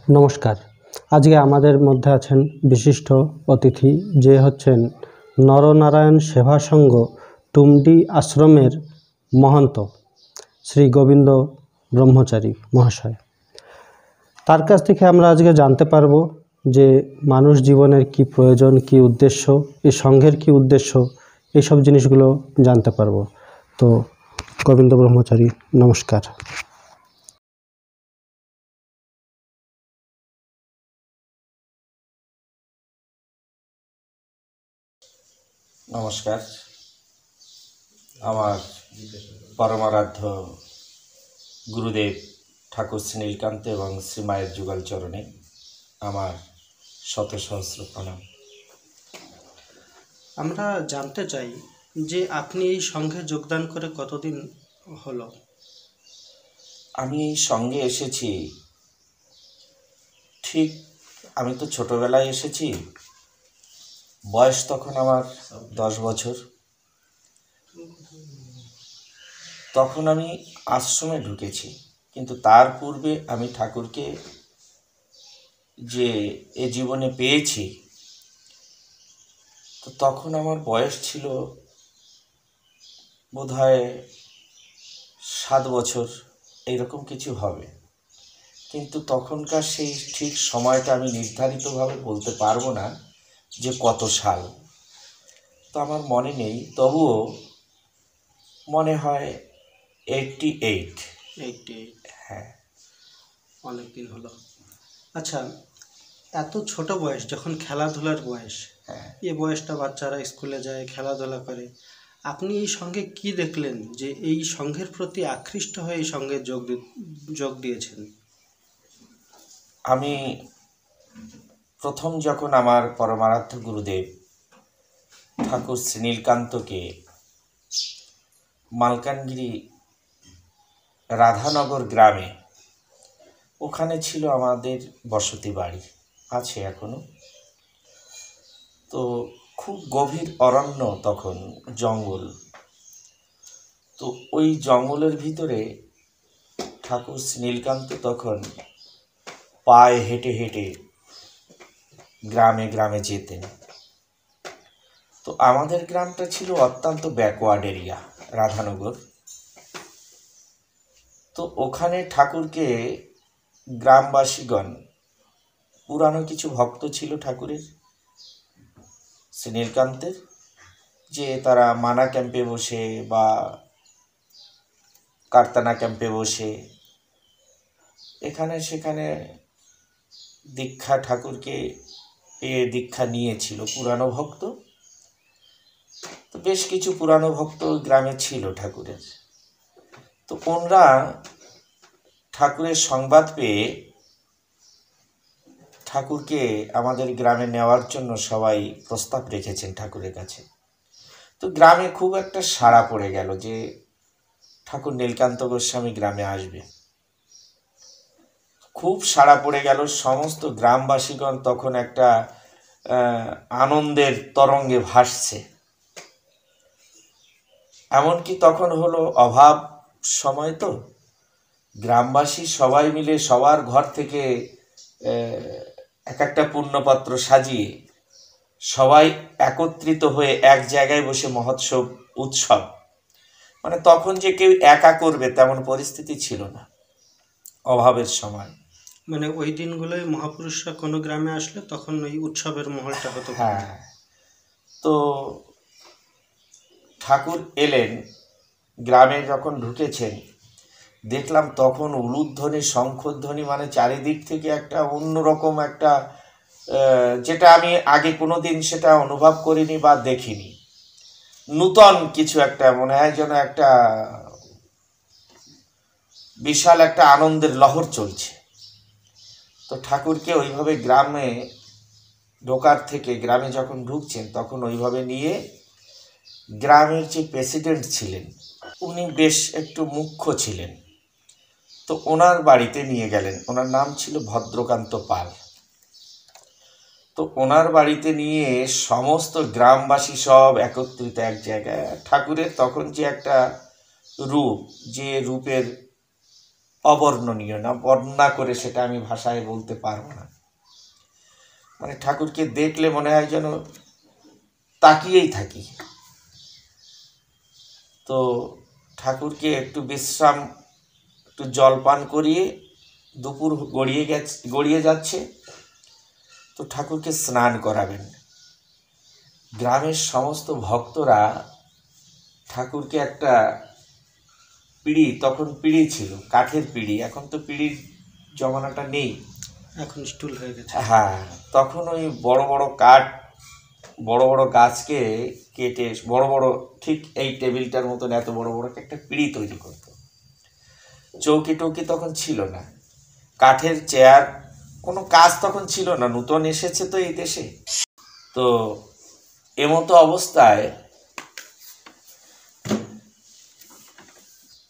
নমস্কার। আজকে আমাদের মধ্যে আছেন বিশিষ্ট অতিথি, যে হচ্ছেন নরনারায়ণ সেবা সংঘ টুমডি আশ্রমের মহন্ত শ্রী গোবিন্দ ব্রহ্মচারী মহাশয়। তার কাছ থেকে আমরা আজকে জানতে পারব যে মানুষ জীবনের কি প্রয়োজন, কি উদ্দেশ্য, এই সংঘের কি উদ্দেশ্য, এইসব জিনিসগুলো জানতে পারব। তো গোবিন্দ ব্রহ্মচারী, নমস্কার। নমস্কার। আমার পরমারাধ্য গুরুদেব ঠাকুর শ্রী নীলকান্ত এবং শ্রীমায়ের যুগল চরণে আমার শত সহস্র প্রণাম। আমরা জানতে চাই যে আপনি এই সংঘে যোগদান করে কতদিন হলো? আমি এই সঙ্গে এসেছি, ঠিক আমি তো ছোটবেলায় এসেছি, বয়স তখন আমার 10 বছর। তখন আমি আশ্রমে ঢুকেছি, কিন্তু তার পূর্বে আমি ঠাকুরকে যে এ জীবনে পেয়েছি, তো তখন আমার বয়স ছিল বোধহয় 7 বছর, এইরকম কিছু হবে। কিন্তু তখনকার সেই ঠিক সময়টা আমি নির্ধারিতভাবে বলতে পারবো না যে কত সাল, তো আমার মনে নেই, তবুও মনে হয় 88। হ্যাঁ, অনেক দিন হলো। আচ্ছা, এত ছোট বয়স, যখন খেলাধুলার বয়স, হ্যাঁ। এই বয়সটা বাচ্চারা স্কুলে যায়, খেলাধুলা করে, আপনি এই সঙ্গে কি দেখলেন যে এই সংঘের প্রতি আকৃষ্ট হয়ে এই সঙ্গে যোগ দিয়েছেন? আমি প্রথম যখন আমার পরমারাধ্য গুরুদেব ঠাকুর শ্রী নীলকান্তকে মালকানগিরি রাধানগর গ্রামে, ওখানে ছিল আমাদের বসতি বাড়ি, আছে এখনো। তো খুব গভীর অরণ্য, তখন জঙ্গল। তো ওই জঙ্গলের ভিতরে ঠাকুর শ্রী নীলকান্ত তখন পায়ে হেঁটে হেঁটে গ্রামে গ্রামে যেতেন। তো আমাদের গ্রামটা ছিল অত্যন্ত ব্যাকওয়ার্ড এরিয়া, রাধানগর। তো ওখানে ঠাকুরকে গ্রামবাসীগণ, পুরানো কিছু ভক্ত ছিল ঠাকুরের শ্রী নীলকান্তের, যে তারা মানা ক্যাম্পে বসে বা কারতানা ক্যাম্পে বসে এখানে সেখানে দীক্ষা, ঠাকুরকে পেয়ে দীক্ষা নিয়েছিল পুরানো ভক্ত। তো বেশ কিছু পুরানো ভক্ত গ্রামে ছিল ঠাকুরের। তো ওনরা ঠাকুরের সংবাদ পেয়ে ঠাকুরকে আমাদের গ্রামে নেওয়ার জন্য সবাই প্রস্তাব রেখেছেন ঠাকুরের কাছে। তো গ্রামে খুব একটা সাড়া পড়ে গেল যে ঠাকুর নীলকান্ত গোস্বামী গ্রামে আসবে। খুব সাড়া পড়ে গেল, সমস্ত গ্রামবাসীগণ তখন একটা আনন্দের তরঙ্গে ভাসছে। এমনকি তখন হলো অভাব সময়, তো গ্রামবাসী সবাই মিলে সবার ঘর থেকে এক একটা পুণ্যপত্র সাজিয়ে সবাই একত্রিত হয়ে এক জায়গায় বসে মহোৎসব, উৎসব, মানে তখন যে কেউ একা করবে তেমন পরিস্থিতি ছিল না, অভাবের সময়। মানে ওই দিনগুলোই মহাপুরুষরা কোনো গ্রামে আসলে তখন ওই উৎসবের মহলটা হতো। হ্যাঁ। তো ঠাকুর এলেন, গ্রামে যখন ঢুকেছেন, দেখলাম তখন উলুধ্বনি, শঙ্খধ্বনি, মানে চারিদিক থেকে একটা অন্যরকম একটা, যেটা আমি আগে কোনো দিন সেটা অনুভব করিনি বা দেখিনি। নূতন কিছু একটা মনে হয়, যেন একটা বিশাল একটা আনন্দের লহর চলছে। তো ঠাকুরকে ওইভাবে গ্রামে ঢোকার থেকে, গ্রামে যখন ঢুকছেন তখন ওইভাবে নিয়ে গ্রামের যে প্রেসিডেন্ট ছিলেন, উনি বেশ একটু মুখ্য ছিলেন, তো ওনার বাড়িতে নিয়ে গেলেন। ওনার নাম ছিল ভদ্রকান্ত পাল। তো ওনার বাড়িতে নিয়ে সমস্ত গ্রামবাসী সব একত্রিত এক জায়গায়। ঠাকুরের তখন যে একটা রূপ, যে রূপের অবর্ণনীয়, না বর্ণনা করে সেটা আমি ভাষায় বলতে পারবো না। মানে ঠাকুরকে দেখলে মনে হয় যেন তাকিয়েই থাকি। তো ঠাকুরকে একটু বিশ্রাম, একটু জলপান করিয়ে দুপুর গড়িয়ে যাচ্ছে, তো ঠাকুরকে স্নান করাবেন। গ্রামের সমস্ত ভক্তরা ঠাকুরকে একটা পিঁড়ি, তখন পিঁড়ি ছিল, কাঠের পিঁড়ি, এখন তো পিঁড়ির জমানাটা নেই, এখন স্টুল হয়ে গেছে। হ্যাঁ, তখন ওই বড় বড় কাঠ, বড় বড় গাছকে কেটে বড় বড়, ঠিক এই টেবিলটার মতন এত বড় বড় একটা পিঁড়ি তৈরি করতো। চৌকি টৌকি তখন ছিল না, কাঠের চেয়ার, কোনো কাজ তখন ছিল না, নূতন এসেছে তো এই দেশে। তো এমতো অবস্থায়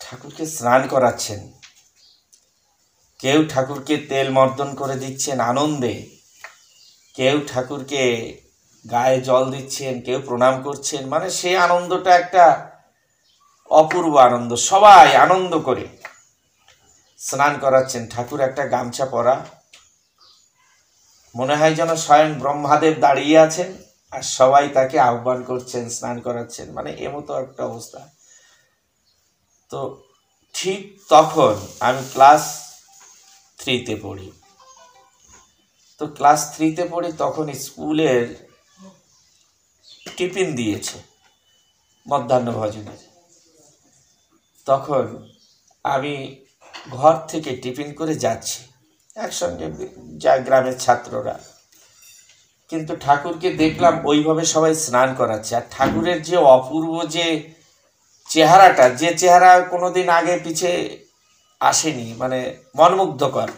ঠাকুরকে স্নান করাচ্ছেন, কেউ ঠাকুরকে তেল মর্দন করে দিচ্ছেন আনন্দে, কেউ ঠাকুরকে গায়ে জল দিচ্ছেন, কেউ প্রণাম করছেন। মানে সেই আনন্দটা একটা অপূর্ব আনন্দ, সবাই আনন্দ করে স্নান করাচ্ছেন। ঠাকুর একটা গামছা পরা, মনে হয় যেন স্বয়ং ব্রহ্মাদেব দাঁড়িয়ে আছেন আর সবাই তাকে আহ্বান করছেন, স্নান করাচ্ছেন, মানে এমতো একটা অবস্থা। তো ঠিক তখন আমি ক্লাস 3-তে পড়ি। তো ক্লাস 3-তে পড়ি, তখন স্কুলের টিফিন দিয়েছে মধ্যাহ্ন ভোজনের। তখন আমি ঘর থেকে টিফিন করে যাচ্ছি, একসঙ্গে যা গ্রামের ছাত্ররা, কিন্তু ঠাকুরকে দেখলাম ওইভাবে সবাই স্নান করাচ্ছে। আর ঠাকুরের যে অপূর্ব যে চেহারাটা, যে চেহারা কোনোদিন আগে পিছে আসেনি, মানে মনমুগ্ধকর।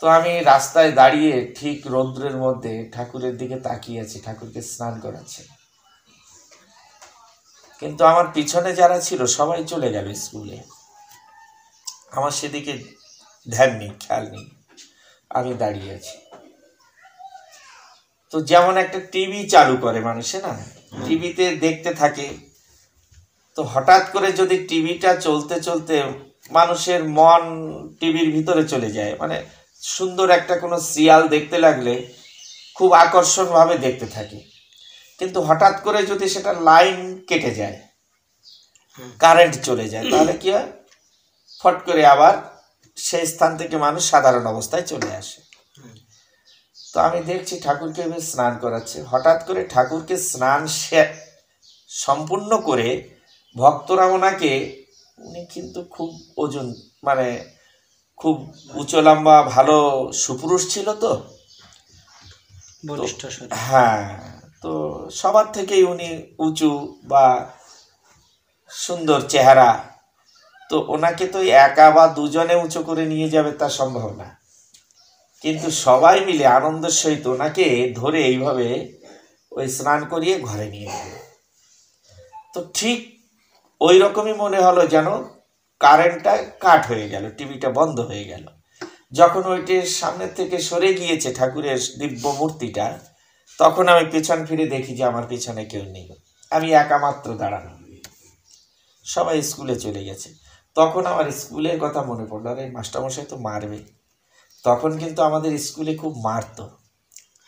তো আমি রাস্তায় দাঁড়িয়ে ঠিক রৌদ্রের মধ্যে ঠাকুরের দিকে তাকিয়ে আছি, ঠাকুরকে স্নান করাচ্ছে। কিন্তু আমার পিছনে যারা ছিল সবাই চলে গেল স্কুলে, আমার সেদিকে ধ্যান নেই, খেয়াল নেই, আমি দাঁড়িয়ে আছি। তো যেমন একটা টিভি চালু করে মানুষে, না, টিভিতে দেখতে থাকে, তো হঠাৎ করে যদি টিভিটা চলতে চলতে মানুষের মন টিভির ভিতরে চলে যায়, মানে সুন্দর একটা কোনো সিরিয়াল দেখতে লাগলে খুব আকর্ষণভাবে দেখতে থাকে, কিন্তু হঠাৎ করে যদি সেটা লাইন কেটে যায়, কারেন্ট চলে যায়, তাহলে কি হয়, ফট করে আবার সেই স্থান থেকে মানুষ সাধারণ অবস্থায় চলে আসে। তো আমি দেখছি ঠাকুরকে এবার স্নান করাচ্ছে, হঠাৎ করে ঠাকুরকে স্নান সম্পূর্ণ করে ভক্তরা ওনাকে, উনি কিন্তু খুব ওজন, মানে খুব উঁচু লম্বা ভালো সুপুরুষ ছিল, তো হ্যাঁ, তো সবার থেকেই উনি উঁচু বা সুন্দর চেহারা, তো ওনাকে তো একা বা দুজনে উঁচু করে নিয়ে যাবে তা সম্ভব না, কিন্তু সবাই মিলে আনন্দের সহিত ওনাকে ধরে এইভাবে ওই স্নান করিয়ে ঘরে নিয়ে গেল। তো ঠিক ওই রকমই মনে হলো যেন কারেন্টটা কাট হয়ে গেল, টিভিটা বন্ধ হয়ে গেল। যখন ওইটির সামনে থেকে সরে গিয়েছে ঠাকুরের দিব্য মূর্তিটা, তখন আমি পেছন ফিরে দেখি যে আমার পেছনে কেউ নেই, আমি একা মাত্র দাঁড়ানো, সবাই স্কুলে চলে গেছে। তখন আমার স্কুলের কথা মনে পড়লো, আরে মাস্টারমশাই তো মারবে। তখন কিন্তু আমাদের স্কুলে খুব মারতো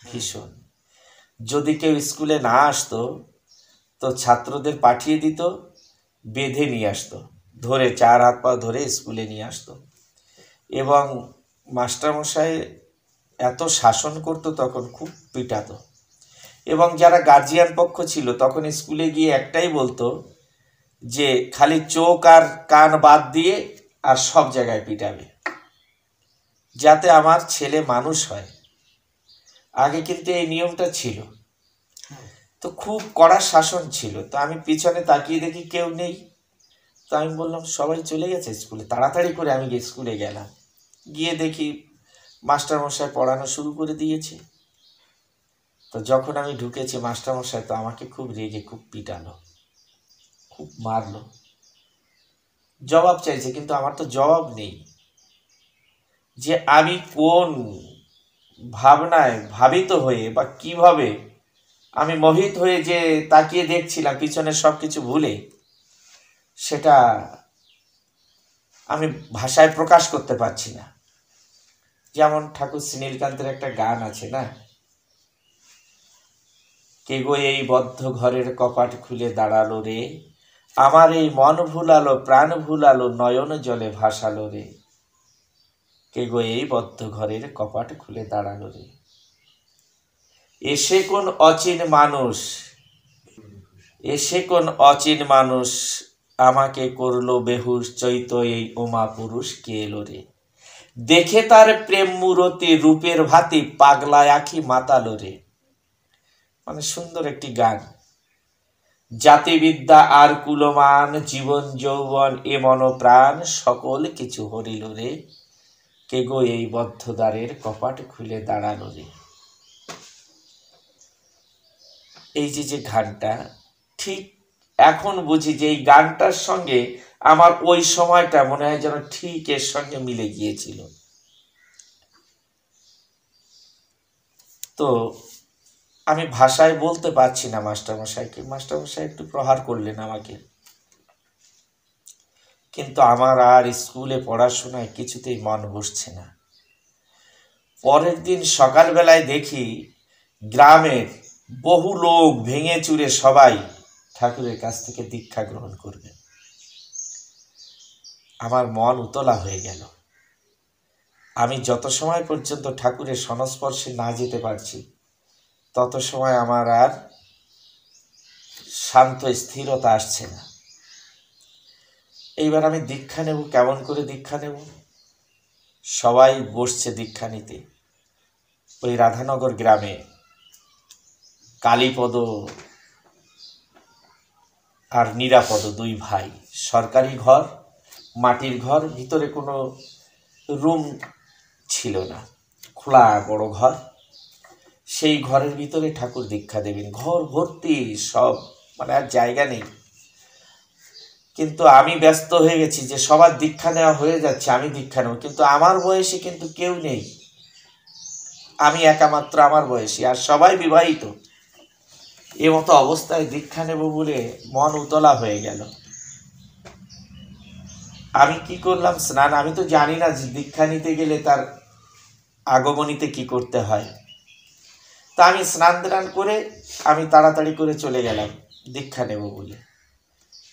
ভীষণ, যদি কেউ স্কুলে না আসতো তো ছাত্রদের পাঠিয়ে দিত, বেঁধে নিয়ে আসতো, ধরে 4 হাত পা ধরে স্কুলে নিয়ে আসতো। এবং মাস্টারমশাই এত শাসন করতো, তখন খুব পিটাতো। এবং যারা গার্জিয়ান পক্ষ ছিল তখন স্কুলে গিয়ে একটাই বলতো যে খালি চোখ আর কান বাদ দিয়ে আর সব জায়গায় পিটাবে, যাতে আমার ছেলে মানুষ হয়। আগে কিন্তু এই নিয়মটা ছিল, তো খুব কড়া শাসন ছিল। তো আমি পিছনে তাকিয়ে দেখি কেউ নেই, তো আমি বললাম সবাই চলে গেছে স্কুলে। তাড়াতাড়ি করে আমি স্কুলে গেলাম, গিয়ে দেখি মাস্টারমশাই পড়ানো শুরু করে দিয়েছে। তো যখন আমি ঢুকেছি, মাস্টারমশাই তো আমাকে খুব রেগে খুব পিটালো, খুব মারলো, জবাব চাইছে, কিন্তু আমার তো জবাব নেই যে আমি কোন ভাবনায় ভাবিত হয়ে বা কিভাবে আমি মোহিত হয়ে যে তাকিয়ে দেখছিলাম পিছনে সব কিছু ভুলে, সেটা আমি ভাষায় প্রকাশ করতে পারছি না। যেমন ঠাকুর শ্রীনীলকান্তের একটা গান আছে না, কে গো এই বদ্ধ ঘরের কপাট খুলে দাঁড়ালো রে, আমার এই মন ভুলালো প্রাণ ভুলালো নয়ন জলে ভাসালো রে, কে গো এই বদ্ধ ঘরের কপাট খুলে দাঁড়ালো রে। এসে কোন অচিন মানুষ, এসে কোন অচিন মানুষ আমাকে করলো বেহুশ, চৈত এই ওমা পুরুষ কে এলো রে, দেখে তার প্রেম মূরতি রূপের ভাতি পাগলায় আখি মাতালো রে। মানে সুন্দর একটি গান। জাতিবিদ্যা আর কুলমান জীবন যৌবন এ মন প্রাণ সকল কিছু হরিল রে, কে গো এই বদ্ধ দ্বারের কপাট খুলে দাঁড়ালো রে। এই যে গানটা, ঠিক এখন বুঝি যে এই গানটার সঙ্গে আমার ওই সময়টা মনে হয় যেন ঠিক এর সঙ্গে মিলে গিয়েছিল। তো আমি ভাষায় বলতে পারছি না মাস্টারমশাইকে, মাস্টারমশাই একটু প্রহার করলেন আমাকে, কিন্তু আমার আর স্কুলে পড়াশোনায় কিছুতেই মন বসছে না। পরের দিন সকালবেলায় দেখি গ্রামের বহু লোক ভেঙে চুরে সবাই ঠাকুরের কাছ থেকে দীক্ষা গ্রহণ করবে। আমার মন উতলা হয়ে গেল। আমি যত সময় পর্যন্ত ঠাকুরের সংস্পর্শে না যেতে পারছি তত সময় আমার আর শান্ত স্থিরতা আসছে না। এইবার আমি দীক্ষা নেব, কেমন করে দীক্ষা নেব? সবাই বসছে দীক্ষা নিতে। ওই রাধানগর গ্রামে কালীপদ আর নিরাপদ দুই ভাই, সরকারি ঘর, মাটির ঘর, ভিতরে কোনো রুম ছিল না, খোলা বড় ঘর। সেই ঘরের ভিতরে ঠাকুর দীক্ষা দেবেন, ঘর ভর্তি সব, মানে আর জায়গা নেই। কিন্তু আমি ব্যস্ত হয়ে গেছি যে সবার দীক্ষা নেওয়া হয়ে যাচ্ছে, আমি দীক্ষা নেব, কিন্তু আমার বয়সে কিন্তু কেউ নেই, আমি একামাত্র আমার বয়সী, আর সবাই বিবাহিত। এ মতো অবস্থায় দীক্ষা নেব বলে মন উতলা হয়ে গেল। আমি কি করলাম, স্নান, আমি তো জানি না যে দীক্ষা নিতে গেলে তার আগমনীতে কি করতে হয়। তা আমি স্নান দান করে আমি তাড়াতাড়ি করে চলে গেলাম দীক্ষা নেব বলে।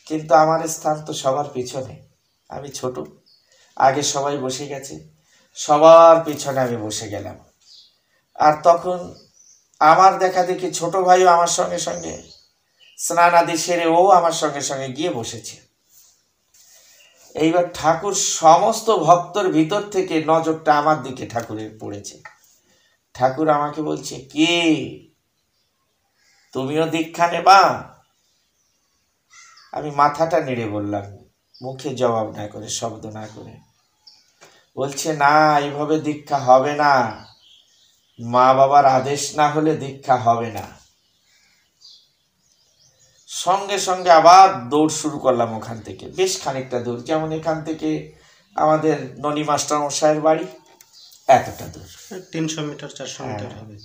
কিন্তু আমার স্থান তো সবার পিছনে, আমি ছোট, আগে সবাই বসে গেছে, সবার পিছনে আমি বসে গেলাম। আর তখন আমার দেখা দেখি ছোট ভাইও আমার সঙ্গে সঙ্গে স্নান আদি সেরে ও আমার সঙ্গে সঙ্গে গিয়ে বসেছে। এইবার ঠাকুর সমস্ত ভক্তর ভিতর থেকে নজরটা আমার দিকে ঠাকুরের পড়েছে। ঠাকুর আমাকে বলছে, কে তুমিও দীক্ষা নেবা? আমি মাথাটা নেড়ে বললাম, মুখে জবাব না করে, শব্দ না করে। বলছে, না, এইভাবে দীক্ষা হবে না, মা বাবার আদেশ না হলে দীক্ষা হবে না। সঙ্গে সঙ্গে আবার দৌড় শুরু করলাম ওখান থেকে, বেশ খানিকটা দূর, যেমন এখান থেকে আমাদের ননী মাস্টার মশাইয়ের বাড়ি এতটা দূর, 300 মিটার 400 মিটার হবে।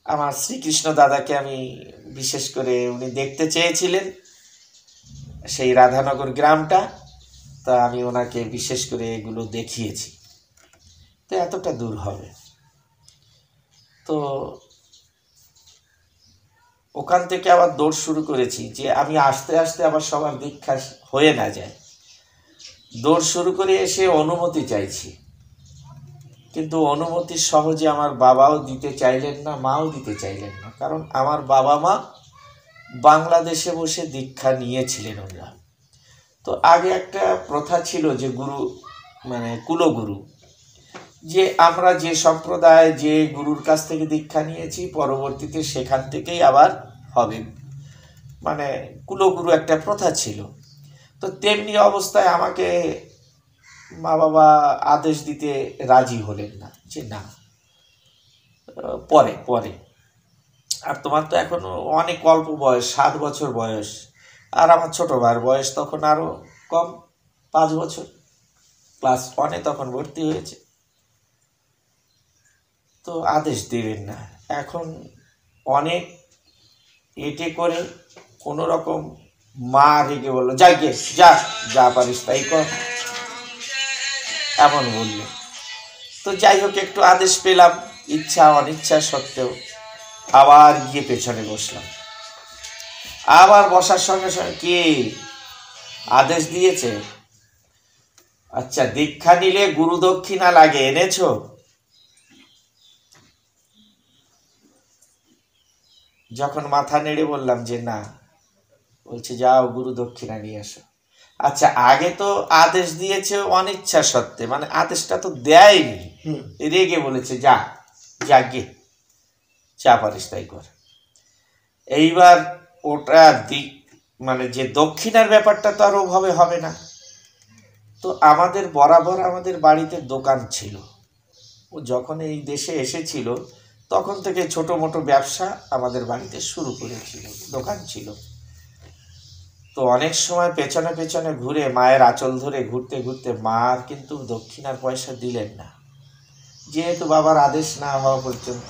আমার শ্রীকৃষ্ণ দাদাকে আমি বিশেষ করে, উনি দেখতে চেয়েছিলেন সেই রাধানগর গ্রামটা, তা আমি ওনাকে বিশেষ করে এগুলো দেখিয়েছি। তো এতটা দূর হবে। তো ওখান থেকে আবার দৌড় শুরু করেছি যে আমি আস্তে আস্তে আবার সবার দীক্ষা হয়ে না যায়। দৌড় শুরু করে এসে অনুমতি চাইছি, কিন্তু অনুমতি সহজে আমার বাবাও দিতে চাইলেন না, মাও দিতে চাইলেন না, কারণ আমার বাবা মা বাংলাদেশে বসে দীক্ষা নিয়েছিলেন ওরা। তো আগে একটা প্রথা ছিল যে গুরু, মানে কুলগুরু, যে আমরা যে সম্প্রদায় যে গুরুর কাছ থেকে দীক্ষা নিয়েছি পরবর্তীতে সেখান থেকেই আবার হবে, মানে কুলগুরু একটা প্রথা ছিল। তো তেমনি অবস্থায় আমাকে মা বাবা আদেশ দিতে রাজি হলেন না, যে না, পরে পরে, আর তোমার তো এখনো অনেক অল্প বয়স, 7 বছর বয়স, আর আমার ছোট ভাইয়ের বয়স তখন আরো কম, 5 বছর, ক্লাস 1-এ তখন ভর্তি হয়েছে। তো আদেশ দেবেন না। এখন অনেক এটে করে কোনো রকম মা রেগে বললো, যাই গে, যা যা পারিস তাই কর। এমন বললেন। তো যাই হোক, একটু আদেশ পেলাম, ইচ্ছা অনিচ্ছা সত্ত্বেও আবার গিয়ে পেছনে বসলাম। আবার বসার সঙ্গে সঙ্গে কে আদেশ দিয়েছে? আচ্ছা, দীক্ষা নিলে গুরু দক্ষিণা লাগে, এনেছো? যখন মাথা নেড়ে বললাম যে না, বলছে যাও গুরু দক্ষিণা নিয়ে আসো। আচ্ছা, আগে তো আদেশ দিয়েছে অনিচ্ছা সত্ত্বে, মানে আদেশটা তো দেয়নি, রেগে বলেছে যা যাগে যা পারিস তাই কর। এইবার ওটা মানে যে দক্ষিণার ব্যাপারটা তো আর ওভাবে হবে না। তো আমাদের বরাবর আমাদের বাড়িতে দোকান ছিল। ও যখন এই দেশে এসেছিল তখন থেকে ছোট মোটো ব্যবসা আমাদের বাড়িতে শুরু করেছিল, দোকান ছিল। তো অনেক সময় পেছনে পেছনে ঘুরে মায়ের আঁচল ধরে ঘুরতে ঘুরতে মা আর কিন্তু দক্ষিণার পয়সা দিলেন না, যেহেতু বাবার আদেশ না হওয়া পর্যন্ত।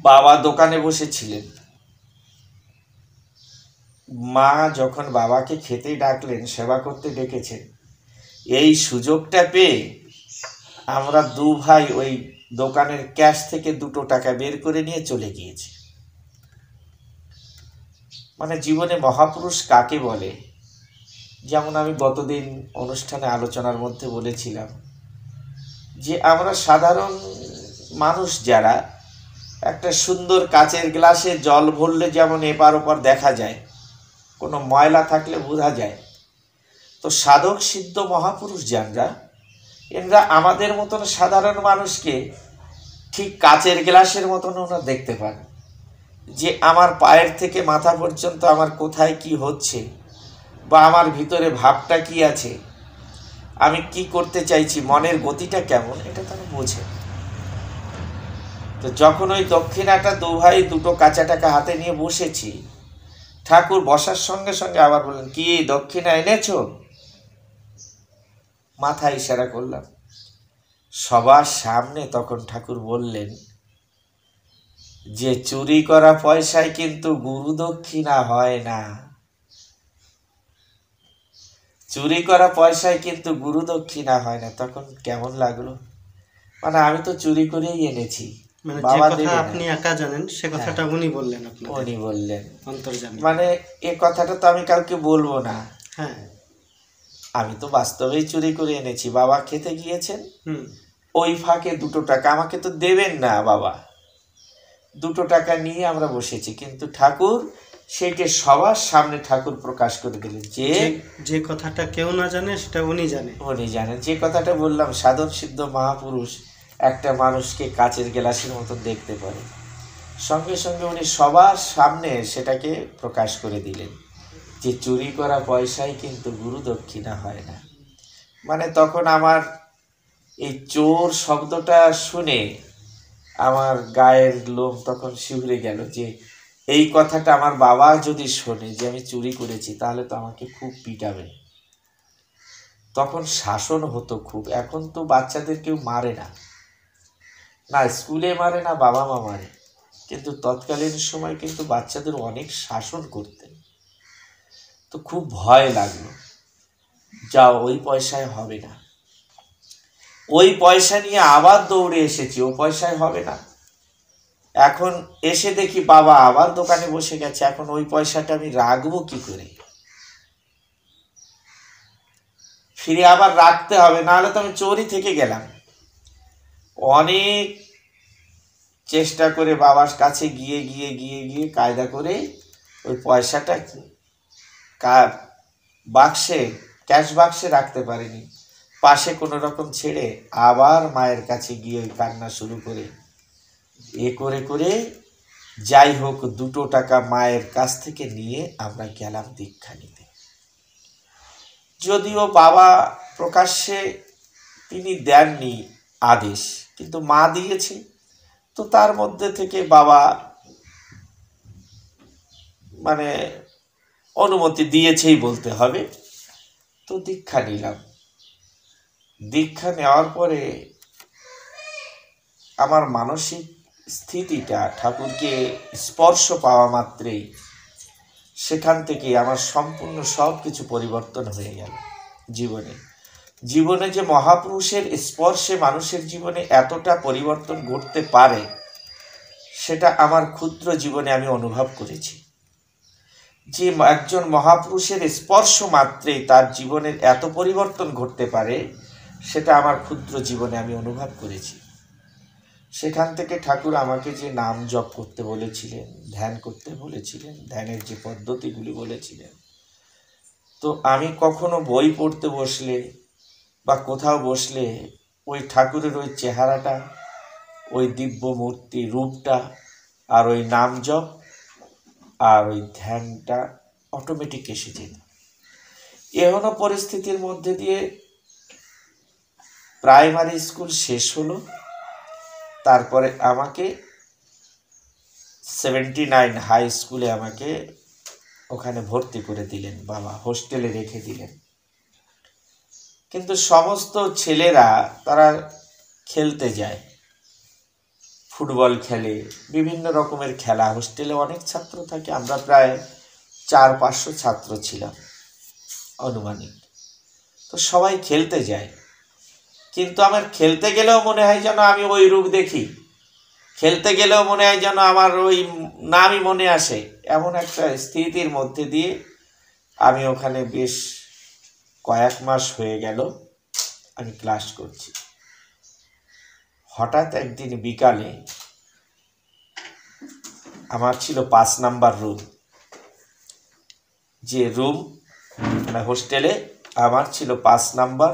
বাবা দোকানে বসেছিলেন, মা যখন বাবাকে খেতে ডাকলেন, সেবা করতে ডেকেছেন, এই সুযোগটা পেয়ে আমরা দু ভাই ওই দোকানের ক্যাশ থেকে 2 টাকা বের করে নিয়ে চলে গিয়েছি। মানে জীবনে মহাপুরুষ কাকে বলে? যেমন আমি গতদিন অনুষ্ঠানে আলোচনার মধ্যে বলেছিলাম যে আমরা সাধারণ মানুষ যারা, একটা সুন্দর কাচের গ্লাসে জল ভরলে যেমন এপার ওপার দেখা যায়, কোনো ময়লা থাকলে বোঝা যায়, তো সাধক সিদ্ধ মহাপুরুষ যারা, এরা আমাদের মতন সাধারণ মানুষকে ঠিক কাচের গ্লাসের মতন ওরা দেখতে পান, যে আমার পায়ের থেকে মাথা পর্যন্ত আমার কোথায় কি হচ্ছে, বা আমার ভিতরে ভাবটা কি আছে, আমি কি করতে চাইছি, মনের গতিটা কেমন, এটা তারা বোঝে। তো যখন ওই দক্ষিণাটা দু ভাই 2 কাঁচা টাকা হাতে নিয়ে বসেছি, ঠাকুর বসার সঙ্গে সঙ্গে আবার বললেন, কি দক্ষিণা এনেছো? মাথা ইশারা করলাম। সবার সামনে তখন ঠাকুর বললেন যে চুরি করা পয়সায় কিন্তু গুরু দক্ষিণা হয় না, চুরি করা পয়সায় কিন্তু গুরু দক্ষিণা হয় না। তখন কেমন লাগলো, মানে আমি তো চুরি করেই এনেছি, মানে যে বাবা কথা দেবে আপনি না। একা জানেন সে কথাটা উনি বললেন আপনাকে, উনি বললেন, অন্তর্যামী। মানে এ কথাটা তো আমি কাউকে বলবো না, হ্যাঁ, আমি তো বাস্তবেই চুরি করে এনেছি। বাবা খেতে গিয়েছেন, ওই ফাঁকে 2 টাকা আমাকে তো দেবেন না বাবা, 2 টাকা নিয়ে আমরা বসেছি। কিন্তু ঠাকুর সেইটা সবার সামনে ঠাকুর প্রকাশ করে দিলেন যে যে কথাটা কেউ না জানে সেটা উনি জানে। উনি জানেন। যে কথাটা বললাম, সাধন সিদ্ধ মহাপুরুষ একটা মানুষকে কাচের গ্লাসের মতন দেখতে পারে, সঙ্গে সঙ্গে উনি সবার সামনে সেটাকে প্রকাশ করে দিলেন যে চুরি করা পয়সায় কিন্তু গুরু দক্ষিণা হয় না। মানে তখন আমার এই চোর শব্দটা শুনে আমার গায়ের লোম তখন শিউরে গেল, যে এই কথাটা আমার বাবা যদি শোনে যে আমি চুরি করেছি, তাহলে তো আমাকে খুব পিটাবে। তখন শাসন হতো খুব। এখন তো বাচ্চাদের কেউ মারে না, না স্কুলে মারে না বাবা মা মারে, কিন্তু তৎকালীন সময় কিন্তু বাচ্চাদের অনেক শাসন করতেন। তো খুব ভয় লাগলো, যাও ওই পয়সায় হবে না। ওই পয়সা নিয়ে আবার দৌড়ে এসেছি, ও পয়সায় হবে না। এখন এসে দেখি বাবা আবার দোকানে বসে গেছে, এখন ওই পয়সাটা আমি রাখবো কি করে? ফিরে আবার রাখতে হবে, নাহলে তো আমি চোরই থেকে গেলাম। অনেক চেষ্টা করে বাবার কাছে গিয়ে গিয়ে গিয়ে গিয়ে কায়দা করে ওই পয়সাটা বাক্সে, ক্যাশ বাক্সে রাখতে পারিনি, পাশে কোনো রকম ছেড়ে আবার মায়ের কাছে গিয়ে ওই কান্না শুরু করে এ করে করে যাই হোক 2 টাকা মায়ের কাছ থেকে নিয়ে আমরা গেলাম দীক্ষা নিতে। যদিও বাবা প্রকাশ্যে তিনি দেননি আদেশ, কিন্তু মা দিয়েছে, তো তার মধ্যে থেকে বাবা মানে অনুমতি দিয়েছেই বলতে হবে। তো দীক্ষা নিলাম। দীক্ষা নেওয়ার পরে আমার মানসিক স্থিতিটা ঠাকুরকে স্পর্শ পাওয়া মাত্রেই সেখান থেকে আমার সম্পূর্ণ সব কিছু পরিবর্তন হয়ে গেল জীবনে। জীবনে যে মহাপুরুষের স্পর্শে মানুষের জীবনে এতটা পরিবর্তন ঘটতে পারে, সেটা আমার ক্ষুদ্র জীবনে আমি অনুভব করেছি। যে একজন মহাপুরুষের স্পর্শ মাত্রেই তার জীবনের এত পরিবর্তন ঘটতে পারে, সেটা আমার ক্ষুদ্র জীবনে আমি অনুভব করেছি। সেখান থেকে ঠাকুর আমাকে যে নাম জপ করতে বলেছিলেন, ধ্যান করতে বলেছিলেন, ধ্যানের যে পদ্ধতিগুলি বলেছিলেন, তো আমি কখনো বই পড়তে বসলে বা কোথাও বসলে ওই ঠাকুরের ওই চেহারাটা, ওই দিব্য মূর্তি রূপটা, আর ওই নাম জপ আর ওই ধ্যানটা অটোমেটিক এসে যেত। এমন পরিস্থিতির মধ্যে দিয়ে প্রাইমারি স্কুল শেষ হলো। তারপরে আমাকে 79 হাই স্কুলে আমাকে ওখানে ভর্তি করে দিলেন বাবা, হোস্টেলে রেখে দিলেন। কিন্তু সমস্ত ছেলেরা তারা খেলতে যায়, ফুটবল খেলে, বিভিন্ন রকমের খেলা। হোস্টেলে অনেক ছাত্র থাকে, আমরা প্রায় 400-500 ছাত্র ছিলাম আনুমানিক। তো সবাই খেলতে যায়, কিন্তু আমার খেলতে গেলেও মনে হয় যেন আমি ওই রূপ দেখি, খেলতে গেলেও মনে হয় যেন আমার ওই নামই মনে আসে। এমন একটা স্থিতির মধ্যে দিয়ে আমি ওখানে বেশ কয়েক মাস হয়ে গেল আমি ক্লাস করছি। হঠাৎ একদিন বিকালে, আমার ছিল 5 নাম্বার রুম, যে রুম মানে হোস্টেলে আমার ছিল 5 নাম্বার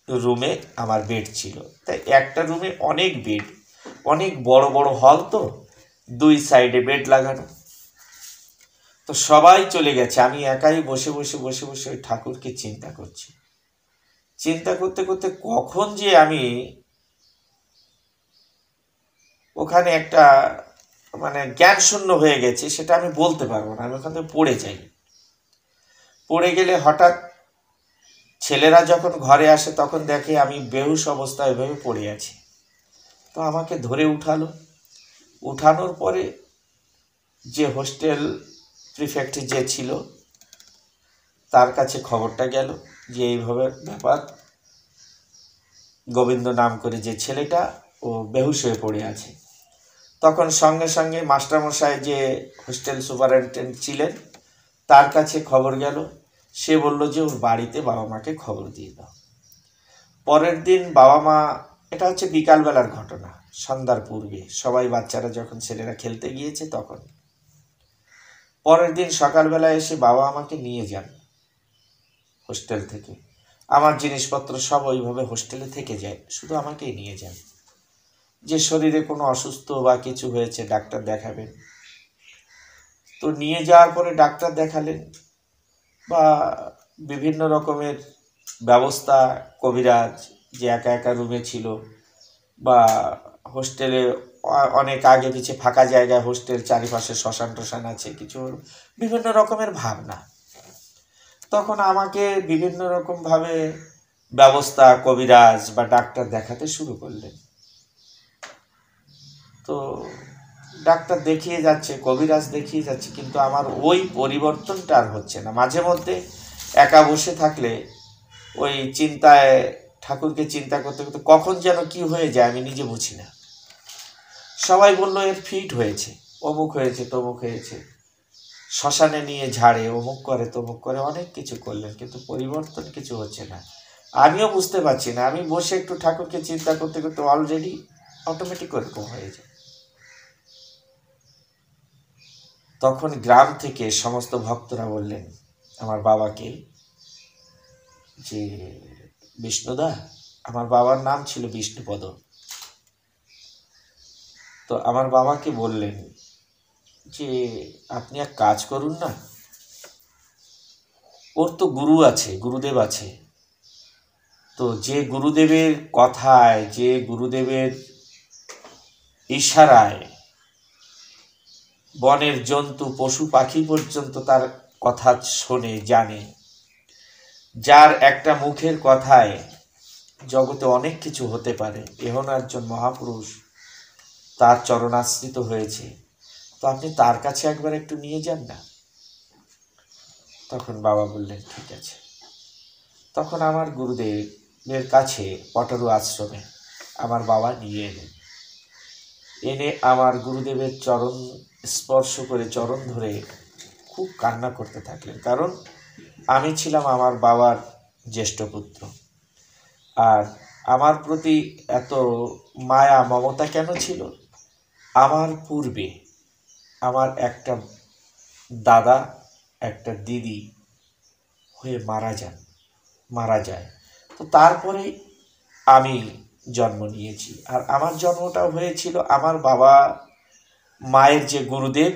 রুমে আমার বেড ছিল। তাই একটা রুমে অনেক বেড, অনেক বড় বড় হল, তো 2 সাইডে বেড লাগানো। তো সবাই চলে গেছে, আমি একাই বসে বসে বসে বসে ওই ঠাকুরকে চিন্তা করছি। চিন্তা করতে করতে কখন যে আমি ওখানে একটা মানে জ্ঞান শূন্য হয়ে গেছে, সেটা আমি বলতে পারবো না। আমি ওখান থেকে পড়ে যাই। পড়ে গেলে হঠাৎ ছেলেরা যখন ঘরে আসে তখন দেখে আমি বেহুশ অবস্থায় ওইভাবে পড়ে আছি। তো আমাকে ধরে উঠালো। উঠানোর পরে যে হোস্টেল প্রিফেক্ট যে ছিল তার কাছে খবরটা গেল যে এইভাবে ব্যাপার, গোবিন্দ নাম করে যে ছেলেটা ও বেহুশ হয়ে পড়ে আছে। তখন সঙ্গে সঙ্গে মাস্টারমশাই যে হোস্টেল সুপারিনটেন্ডেন্ট ছিলেন তার কাছে খবর গেল। সে বলল যে ওর বাড়িতে বাবা মাকে খবর দিয়ে দাও। পরের দিন বাবা মা, এটা হচ্ছে বিকালবেলার ঘটনা, সন্ধ্যার পূর্বে, সবাই বাচ্চারা যখন ছেলেরা খেলতে গিয়েছে তখন। পরের দিন সকালবেলা এসে বাবা আমাকে নিয়ে যান হোস্টেল থেকে। আমার জিনিসপত্র সব ওইভাবে হোস্টেলে থেকে যায়, শুধু আমাকেই নিয়ে যান। যে শরীরে কোনো অসুস্থ বা কিছু হয়েছে ডাক্তার দেখাবেন। তো নিয়ে যাওয়ার পরে ডাক্তার দেখালেন বা বিভিন্ন রকমের ব্যবস্থা, কবিরাজ যে একা একা রুমে ছিল বা হোস্টেলে অনেক আগে পিছে ফাঁকা জায়গায় হোস্টেল, চারিপাশে শ্মশান টশান আছে, কিছু বিভিন্ন রকমের ভাবনা। তখন আমাকে বিভিন্ন রকমভাবে ব্যবস্থা, কবিরাজ বা ডাক্তার দেখাতে শুরু করলেন। তো ডাক্তার দেখিয়ে যাচ্ছে, কবিরাজ দেখিয়ে যাচ্ছে, কিন্তু আমার ওই পরিবর্তনটা আর হচ্ছে না। মাঝে মধ্যে একা বসে থাকলে ওই চিন্তায়, ঠাকুরকে চিন্তা করতে করতে কখন যেন কি হয়ে যায় আমি নিজে বুঝি না। সবাই বললো এর ফিট হয়েছে, অমুক হয়েছে, তমুক হয়েছে, শ্মশানে নিয়ে ঝাড়ে, অমুক করে তমুক করে, অনেক কিছু করলেন, কিন্তু পরিবর্তন কিছু হচ্ছে না। আমিও বুঝতে পারছি না। আমি বসে একটু ঠাকুরকে চিন্তা করতে করতে অলরেডি অটোমেটিক ওরকম হয়ে যায়। তখন গ্রাম থেকে সমস্ত ভক্তরা বললেন আমার বাবাকে যে বিষ্ণুদা, আমার বাবার নাম ছিল বিষ্ণুপদ, তো আমার বাবাকে বললেন যে আপনি এক কাজ করুন না, ওর তো গুরু আছে, গুরুদেব আছে, তো যে গুরুদেবের কথায়, যে গুরুদেবের ইশারায় বনের জন্তু, পশু পাখি পর্যন্ত তার কথা শোনে, জানে, যার একটা মুখের কথায় জগতে অনেক কিছু হতে পারে, এমন একজন মহাপুরুষ তার চরণাশ্রিত হয়েছে, তো আপনি তার কাছে একবার একটু নিয়ে যান না। তখন বাবা বললেন ঠিক আছে। তখন আমার গুরুদেবের কাছে পটারু আশ্রমে আমার বাবা নিয়ে এনে আমার গুরুদেবের চরণ স্পর্শ করে চরণ ধরে খুব কান্না করতে থাকলেন। কারণ আমি ছিলাম আমার বাবার জ্যেষ্ঠ পুত্র, আর আমার প্রতি এত মায়া মমতা কেন ছিল? আমার পূর্বে আমার একটা দাদা একটা দিদি হয়ে মারা যায়, তো তারপরে আমি জন্ম নিয়েছি। আর আমার জন্মটা হয়েছিল আমার বাবা মায়ের যে গুরুদেব,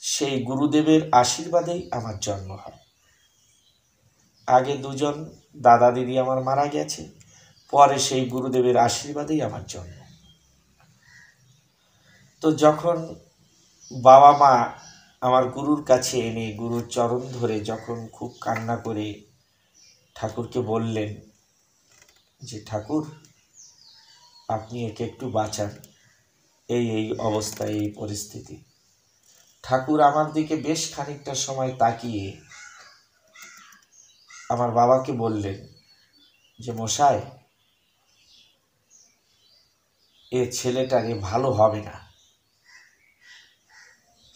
সেই গুরুদেবের আশীর্বাদেই আমার জন্ম হয়। আগে দুজন দাদা দিদি আমার মারা গেছে, পরে সেই গুরুদেবের আশীর্বাদেই আমার জন্ম। তো যখন বাবা মা আমার গুরুর কাছে এনে গুরুর চরণ ধরে যখন খুব কান্না করে ঠাকুরকে বললেন যে ঠাকুর আপনি একে একটু বাঁচান, এই অবস্থা, এই পরিস্থিতি। ঠাকুর আমার দিকে বেশ খানিকটা সময় তাকিয়ে আমার বাবাকে বললেন যে মশাই, এ ছেলেটার ভালো হবে না।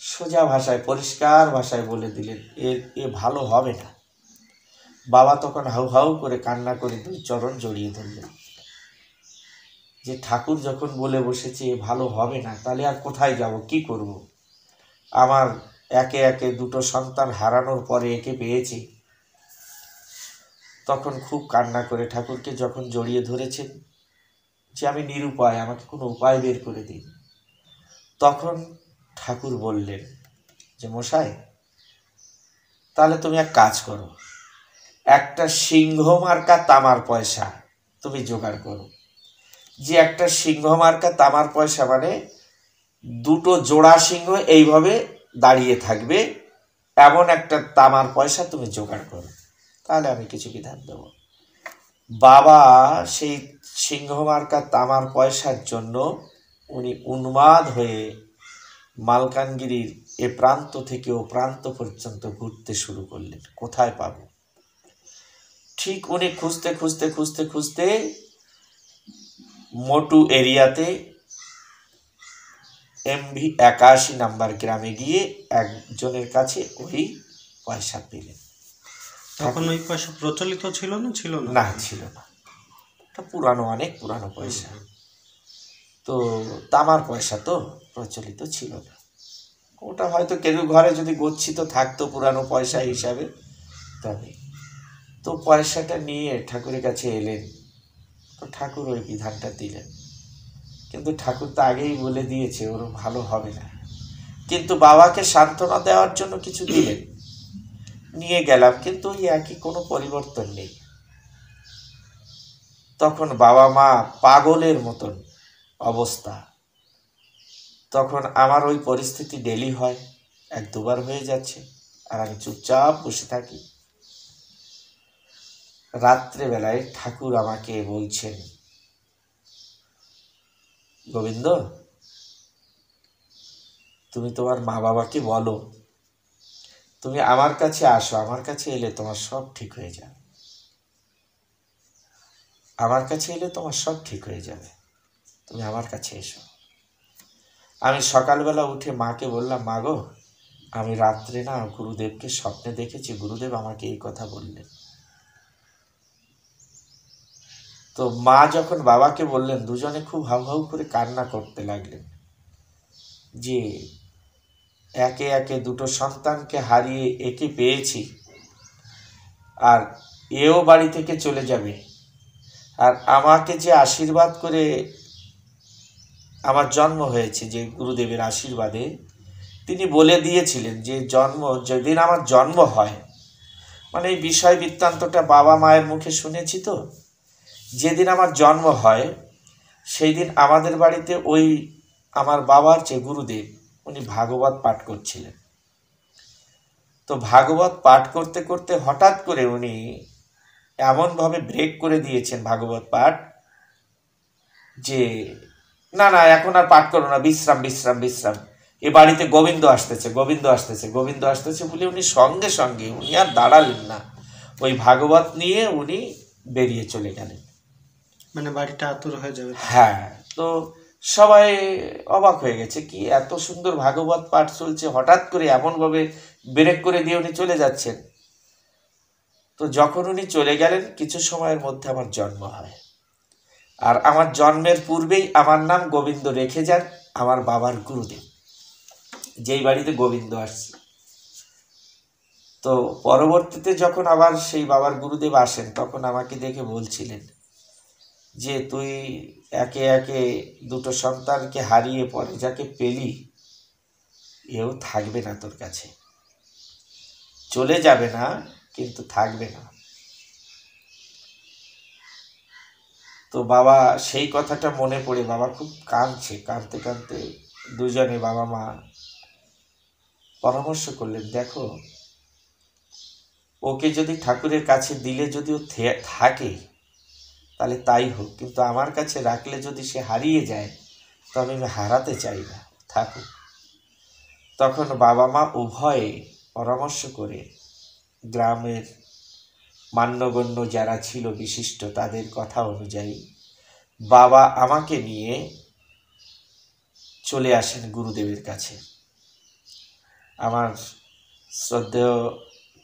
সোজা ভাষায় পরিষ্কার ভাষায় বলে দিলেন এ ভালো হবে না। বাবা তখন হাউ হাউ করে কান্না করে দুই চরণ জড়িয়ে ধরলেন যে ঠাকুর যখন বলে বসেছে এ ভালো হবে না, তাহলে আর কোথায় যাব, কি করব? আমার একে একে দুটো সন্তান হারানোর পরে একে পেয়েছি। তখন খুব কান্না করে ঠাকুরকে যখন জড়িয়ে ধরেছেন যে আমি নিরুপায়, আমাকে কোনো উপায় বের করে দিন, তখন ঠাকুর বললেন যে মশাই তাহলে তুমি এক কাজ করো, একটা সিংহ মার্কা তামার পয়সা তুমি জোগাড় করো। যে একটা সিংহ মার্কা তামার পয়সা মানে দুটো জোড়া সিংহ এইভাবে দাঁড়িয়ে থাকবে, এমন একটা তামার পয়সা তুমি জোগাড় করো, তাহলে আমি কিছু বিধান দেব। বাবা সেই সিংহ মার্কা তামার পয়সার জন্য উনি উন্মাদ হয়ে মালকানগিরির এ প্রান্ত থেকে ও প্রান্ত পর্যন্ত ঘুরতে শুরু করলেন, কোথায় পাবো। ঠিক উনি খুঁজতে খুঁজতে খুঁজতে খুঁজতে মোটু এরিয়াতে MV 81 নাম্বার গ্রামে গিয়ে একজনের কাছে ওই পয়সা পেলেন। তখন ওই পয়সা প্রচলিত ছিল না? না, ছিল না, এটা পুরানো, অনেক পুরানো পয়সা। তো তামার পয়সা তো প্রচলিত ছিল না, ওটা হয়তো কেউ ঘরে যদি গচ্ছিত থাকতো পুরানো পয়সা হিসাবে তবে। তো পয়সাটা নিয়ে ঠাকুরের কাছে এলেন, তো ঠাকুর ওই বিধানটা দিলেন। কিন্তু ঠাকুর তো আগেই বলে দিয়েছে ওর ভালো হবে না, কিন্তু বাবাকে সান্ত্বনা দেওয়ার জন্য কিছু দিলেন, নিয়ে গেলাম, কিন্তু ওই একই, কোনো পরিবর্তন নেই। তখন বাবা মা পাগলের মতন অবস্থা। তখন আমার ওই পরিস্থিতি ডেলি হয়, এক দুবার হয়ে যাচ্ছে, আর আমি চুপচাপ বসে থাকি। রাত্রেবেলায় ঠাকুর আমাকে বলছেন, গোবিন্দ তুমি তোমার মা বাবাকে বলো তুমি আমার কাছে আসো, আমার কাছে এলে তোমার সব ঠিক হয়ে যাবে, আমার কাছে এলে তোমার সব ঠিক হয়ে যাবে, তুমি আমার কাছে এসো। আমি সকালবেলা উঠে মাকে বললাম, মা গো আমি রাত্রে না গুরুদেবকে স্বপ্নে দেখেছি, গুরুদেব আমাকে এই কথা বললেন। তো মা যখন বাবাকে বললেন, দুজনে খুব হাউ হাউ করে কান্না করতে লাগলেন যে একে একে দুটো সন্তানকে হারিয়ে একে পেয়েছি, আর এও বাড়ি থেকে চলে যাবে, আর আমাকে যে আশীর্বাদ করে আমার জন্ম হয়েছে, যে গুরুদেবের আশীর্বাদে তিনি বলে দিয়েছিলেন যে যেদিন আমার জন্ম হয়, মানে এই বিষয় বৃত্তান্তটা বাবা মায়ের মুখে শুনেছি, তো যেদিন আমার জন্ম হয় সেই দিন আমাদের বাড়িতে ওই আমার বাবার যে গুরুদেব উনি ভাগবত পাঠ করছিলেন। তো ভাগবত পাঠ করতে করতে হঠাৎ করে উনি এমনভাবে ব্রেক করে দিয়েছেন ভাগবত পাঠ, যে না না এখন আর পাঠ করো না, বিশ্রাম বিশ্রাম বিশ্রাম, এ বাড়িতে গোবিন্দ আসতেছে গোবিন্দ আসতেছে গোবিন্দ আসতেছে বলে উনি সঙ্গে সঙ্গে উনি আর দাঁড়ালেন না, ওই ভাগবত নিয়ে উনি বেরিয়ে চলে গেলেন। মানে বাড়িটা আতুর হয়ে যাবে। হ্যাঁ, তো সবাই অবাক হয়ে গেছে, কি এত সুন্দর ভাগবত পাঠ চলছে, হঠাৎ করে এমনভাবে ব্রেক করে দিয়ে উনি চলে যাচ্ছেন। তো যখন উনি চলে গেলেন কিছু সময়ের মধ্যে আমার জন্ম হয়। আর আমার জন্মের পূর্বেই আমার নাম গোবিন্দ রেখে যান আমার বাবার গুরুদেব, যেই বাড়িতে গোবিন্দ আসছে। তো পরবর্তীতে যখন আবার সেই বাবার গুরুদেব আসেন তখন আমাকে দেখে বলছিলেন যে তুই একে একে দুটো সন্তানকে হারিয়ে পরে যাকে পেলি এও থাকবে না তোর কাছে, চলে যাবে না কিন্তু থাকবে না। তো বাবা সেই কথাটা মনে পড়ে বাবা খুব কাঁদছে, কাঁদতে কাঁদতে দুজনে বাবা মা পরামর্শ করলেন, দেখো ওকে যদি ঠাকুরের কাছে দিলে যদি ও থাকে তাহলে তাই হোক, কিন্তু আমার কাছে রাখলে যদি সে হারিয়ে যায় তবে আমি হারাতে চাই না, থাকুক। তখন বাবা মা উভয়ে পরামর্শ করে গ্রামের মান্যগণ্য যারা ছিল বিশিষ্ট তাদের কথা অনুযায়ী বাবা আমাকে নিয়ে চলে আসেন গুরুদেবের কাছে। আমার শ্রদ্ধেয়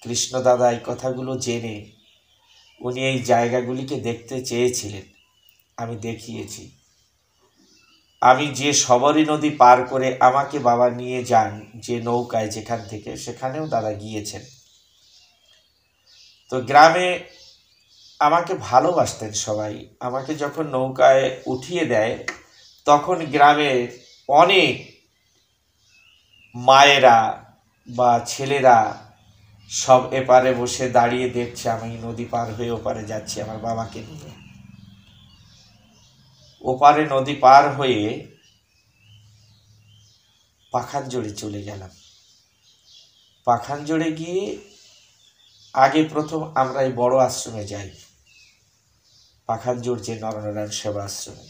কৃষ্ণ দাদা এই কথাগুলো জেনে উনি এই জায়গাগুলিকে দেখতে চেয়েছিলেন, আমি দেখিয়েছি। আমি যে শবরী নদী পার করে আমাকে বাবা নিয়ে যান যে নৌকায় যেখান থেকে, সেখানেও দাদা গিয়েছেন। তো গ্রামে আমাকে ভালোবাসতেন সবাই। আমাকে যখন নৌকায় উঠিয়ে দেয় তখন গ্রামের অনেক মায়েরা বা ছেলেরা সব এপারে বসে দাঁড়িয়ে দেখছে আমি নদী পার হয়ে ওপারে যাচ্ছি আমার বাবাকে নিয়ে। ওপারে নদী পার হয়ে পাখানজোড়ে চলে গেলাম। পাখানজোড়ে গিয়ে আগে প্রথম আমরা এই বড় আশ্রমে যাই, পাখানজোড় যে নরনারায়ণ সেবা আশ্রমে।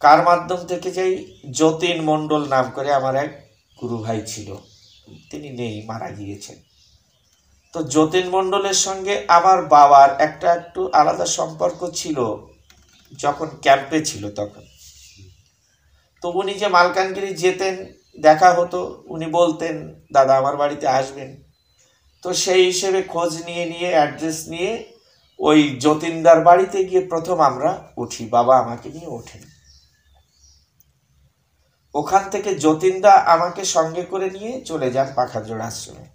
কার মাধ্যম থেকে যাই? যতীন মণ্ডল নাম করে আমার এক গুরু ভাই ছিল, তিনি নেই, মারা গিয়েছেন। তো যতীন মণ্ডলের সঙ্গে আমার বাবার একটা একটু আলাদা সম্পর্ক ছিল যখন ক্যাম্পে ছিল তখন। তো উনি যে মালকানগিরি যেতেন, দেখা হতো, উনি বলতেন দাদা আমার বাড়িতে আসবেন। তো সেই হিসেবে খোঁজ নিয়ে নিয়ে অ্যাড্রেস নিয়ে ওই যতীনদার বাড়িতে গিয়ে প্রথম আমরা উঠি, বাবা আমাকে নিয়ে ওঠেন। ওখান থেকে যতীনদা আমাকে সঙ্গে করে নিয়ে চলে যান পাখানজোড় আশ্রমে।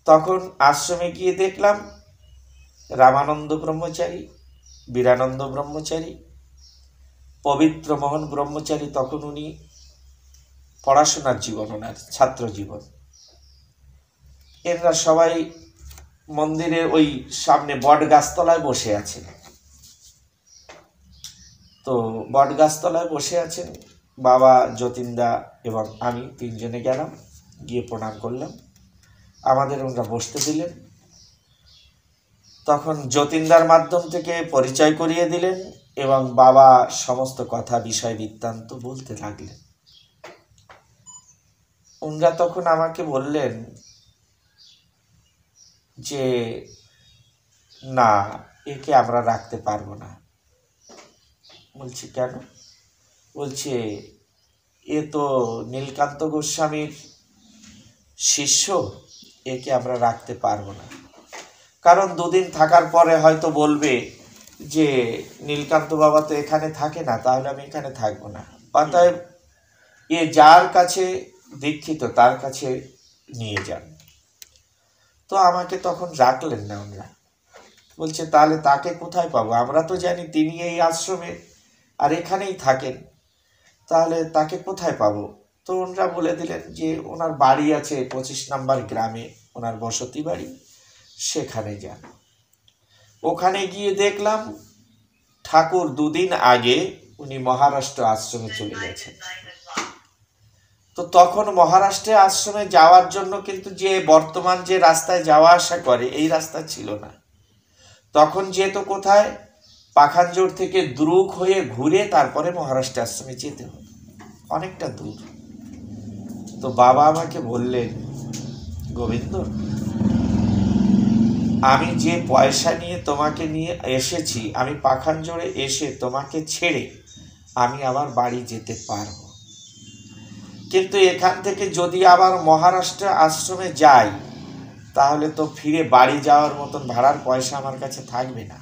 তখন আশ্রমে গিয়ে দেখলাম রামানন্দ ব্রহ্মচারী, বীরানন্দ ব্রহ্মচারী, পবিত্র মোহন ব্রহ্মচারী, তখন উনি পড়াশোনার জীবন, ওনার ছাত্র জীবন। এরা সবাই মন্দিরের ওই সামনে বট গাছতলায় বসে আছেন। তো বট গাছতলায় বসে আছেন বাবা, যতীনদা এবং আমি তিনজনে গেলাম, গিয়ে প্রণাম করলাম, আমাদের ওনারা বসতে দিলেন। তখন যতীনদার মাধ্যম থেকে পরিচয় করিয়ে দিলেন এবং বাবা সমস্ত কথা বিষয় বৃত্তান্ত বলতে লাগলেন। ওনারা তখন আমাকে বললেন যে না, একে আমরা রাখতে পারবো না। বলছি কেন? বলছে এ তো নীলকান্ত গোস্বামীর শিষ্য, একে আমরা রাখতে পারবো না। কারণ দুদিন থাকার পরে হয়তো বলবে যে নীলকান্ত বাবা তো এখানে থাকে না, তাহলে আমি এখানে থাকবো না। অতএব এ যার কাছে দীক্ষিত তার কাছে নিয়ে যান। তো আমাকে তখন রাখলেন না ওনারা। বলছে তাহলে তাকে কোথায় পাবো? আমরা তো জানি তিনি এই আশ্রমে আর এখানেই থাকেন, তাহলে তাকে কোথায় পাবো? তো ওনারা বলে দিলেন যে ওনার বাড়ি আছে 25 নম্বর গ্রামে, ওনার বসতি বাড়ি, সেখানে যান। ওখানে গিয়ে দেখলাম ঠাকুর দুদিন আগে উনি মহারাষ্ট্র আশ্রমে চলে গেছেন। তো তখন মহারাষ্ট্রে আশ্রমে যাওয়ার জন্য কিন্তু যে বর্তমান যে রাস্তায় যাওয়া আসা করে এই রাস্তা ছিল না। তখন যেহেতু কোথায় পাখানজোড় থেকে দ্রুক হয়ে ঘুরে তারপরে মহারাষ্ট্র আশ্রমে যেতে হবে, অনেকটা দূর। তো বাবা আমাকে বললেন, গোবিন্দ আমি যে পয়সা নিয়ে তোমাকে নিয়ে এসেছি, আমি পাখানজোড়ে এসে তোমাকে ছেড়ে আমি আমার বাড়ি যেতে পারবো, কিন্তু এখান থেকে যদি আবার মহারাষ্ট্র আশ্রমে যাই তাহলে তো ফিরে বাড়ি যাওয়ার মতন ভাড়ার পয়সা আমার কাছে থাকবে না।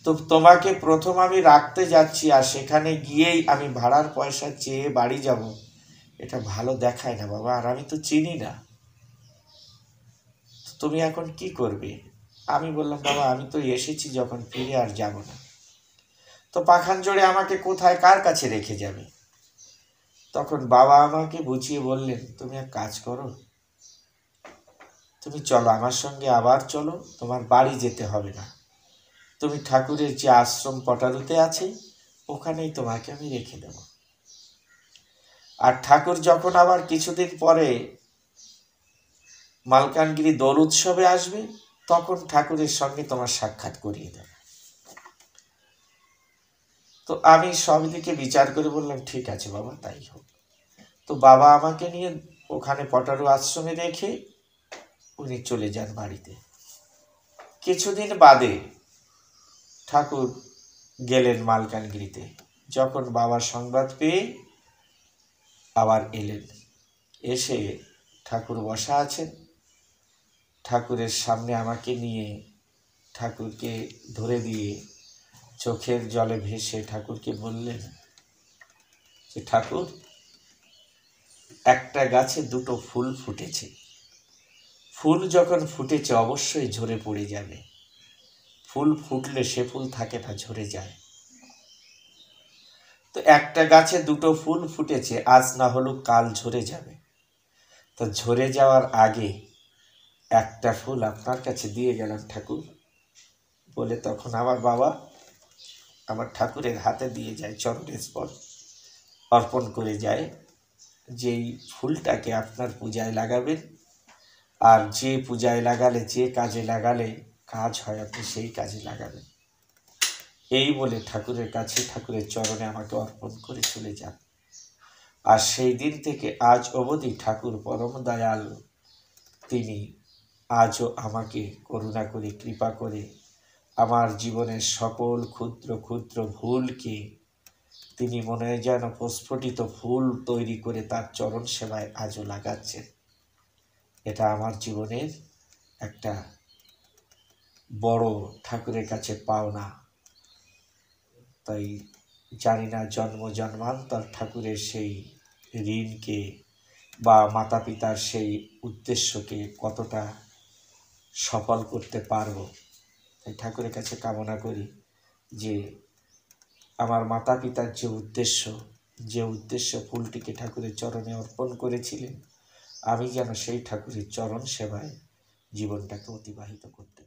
তো তোমাকে প্রথম আমি রাখতে যাচ্ছি, আর সেখানে গিয়েই আমি ভাড়ার পয়সা চেয়ে বাড়ি যাব, এটা ভালো দেখায় না বাবা, আর আমি তো চিনি না, তুমি এখন কি করবে? আমি বললাম, বাবা আমি তো এসেছি যখন, ফিরে আর যাব না। তো পাখানজোড়ে আমাকে কোথায় কার কাছে রেখে যাবে? তখন বাবা আমাকে বুঝিয়ে বললেন, তুমি এক কাজ করো, তুমি চলো আমার সঙ্গে, আবার চলো, তোমার বাড়ি যেতে হবে না, তুমি ঠাকুরের যে আশ্রম পটারুতে আছে ওখানেই তোমাকে আমি রেখে দেব। আর ঠাকুর যখন আবার কিছুদিন পরে মালকানগিরি দোল উৎসবে আসবে তখন ঠাকুরের সঙ্গে তোমার সাক্ষাৎ করিয়ে দেবে। তো আমি সব দিকে বিচার করে বললাম, ঠিক আছে বাবা, তাই হোক। তো বাবা আমাকে নিয়ে ওখানে পটারু আশ্রমে রেখে উনি চলে যান বাড়িতে। কিছুদিন বাদে ঠাকুর গেলেন মালকানগিরিতে। যখন বাবার সংবাদ পেয়ে আবার এলেন, এসে ঠাকুর বসা আছেন, ঠাকুরের সামনে আমাকে নিয়ে ঠাকুরকে ধরে দিয়ে চোখের জলে ভেসে ঠাকুরকে বললেন যে, ঠাকুর, একটা গাছে দুটো ফুল ফুটেছে, ফুল যখন ফুটেছে অবশ্যই ঝরে পড়ে যাবে, ফুল ফুটলে সে ফুল থাকে না, ঝরে যায়। তো একটা গাছে দুটো ফুল ফুটেছে, আজ না হলেও কাল ঝরে যাবে, তো ঝরে যাওয়ার আগে একটা ফুল আপনার কাছে দিয়ে গেলাম ঠাকুর বলে, তখন আমার বাবা আমার ঠাকুরের হাতে দিয়ে যায়, চরণের স্পর্শ অর্পণ করে যায়, যেই ফুলটাকে আপনার পূজায় লাগাবেন, আর যে পূজায় লাগালে, যে কাজে লাগালে কাজ হয়, আপনি সেই কাজে লাগাবেন, এই বলে ঠাকুরের কাছে, ঠাকুরের চরণে আমাকে অর্পণ করে চলে যান। আর সেই দিন থেকে আজ অবধি ঠাকুর পরম দয়াল, তিনি আজও আমাকে করুণা করে, কৃপা করে আমার জীবনের সকল ক্ষুদ্র ক্ষুদ্র ভুলকে তিনি মনে হয় যেন প্রস্ফুটিত ফুল তৈরি করে তার চরণ সেবায় আজও লাগাচ্ছেন। এটা আমার জীবনের একটা বড় ঠাকুরের কাছে পাওনা। তাই জানি না জন্ম জন্মান্তর ঠাকুরের সেই ঋণকে বা মাতা পিতার সেই উদ্দেশ্যকে কতটা সফল করতে পারবো। তাই ঠাকুরের কাছে কামনা করি যে আমার মাতা পিতার যে উদ্দেশ্য ফুলটিকে ঠাকুরের চরণে অর্পণ করেছিলেন, আমি যেন সেই ঠাকুরের চরণ সেবায় জীবনটাকে অতিবাহিত করতে